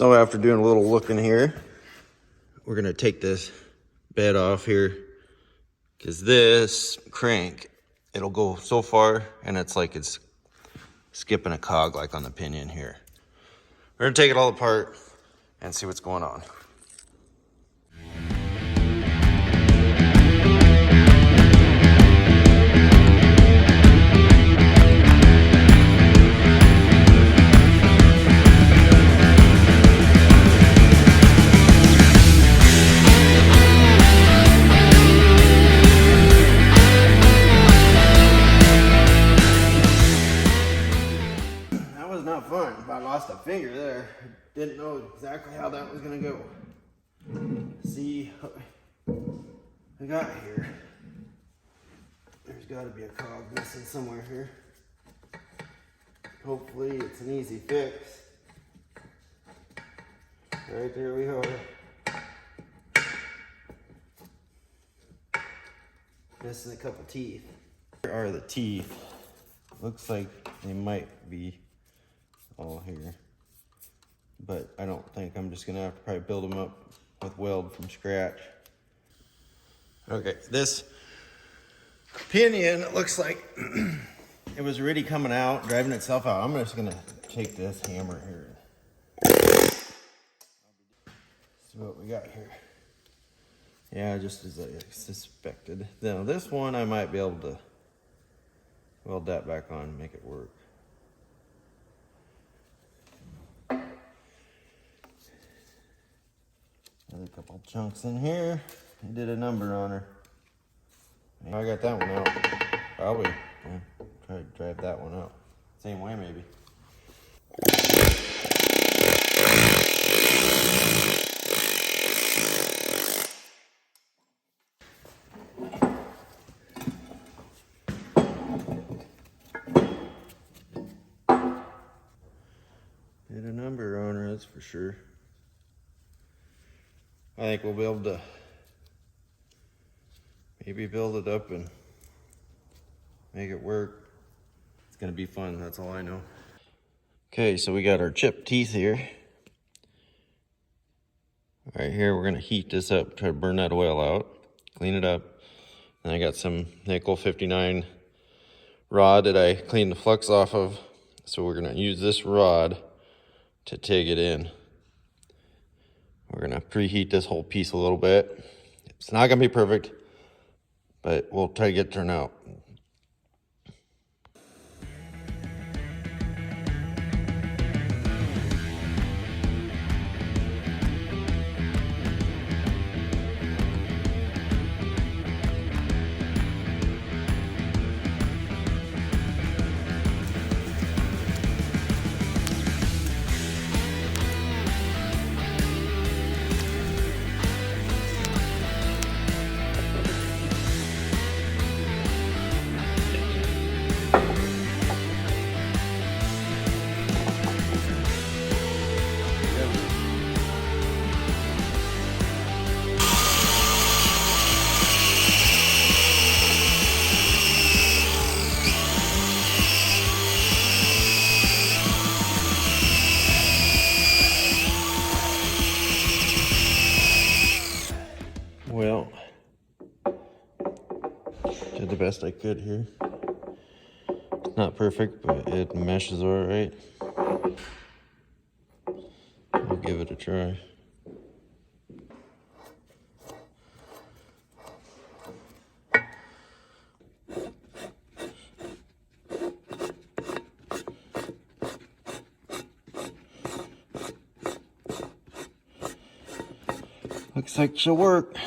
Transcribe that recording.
So after doing a little looking here, we're gonna take this bed off here because this crank, it'll go so far and it's like it's skipping a cog like on the pinion here. We're gonna take it all apart and see what's going on. Not fun. If I lost a finger there, didn't know exactly how that was gonna go. See what we got here. There's got to be a cog missing somewhere here. Hopefully it's an easy fix. Right there we are. Missing a couple teeth. Here are the teeth. Looks like they might be all here, but I don't think. I'm just gonna have to probably build them up with weld from scratch. Okay, this pinion, it looks like it was already coming out, driving itself out. I'm just gonna take this hammer here. See what we got here. Yeah, just as I suspected. Now this one I might be able to weld that back on and make it work. Another couple chunks in here. I did a number on her. I got that one out. Probably try to drive that one out. Same way maybe. Did a number on her, that's for sure. I think we'll be able to maybe build it up and make it work. It's gonna be fun, that's all I know. Okay, so we got our chipped teeth here. Right here, we're gonna heat this up, try to burn that oil out, clean it up. And I got some nickel 59 rod that I cleaned the flux off of. So we're gonna use this rod to take it in. We're gonna preheat this whole piece a little bit. It's not gonna be perfect, but we'll try to get it turned out. Well, did the best I could here. It's not perfect, but it meshes all right. I'll give it a try. Looks like she'll work.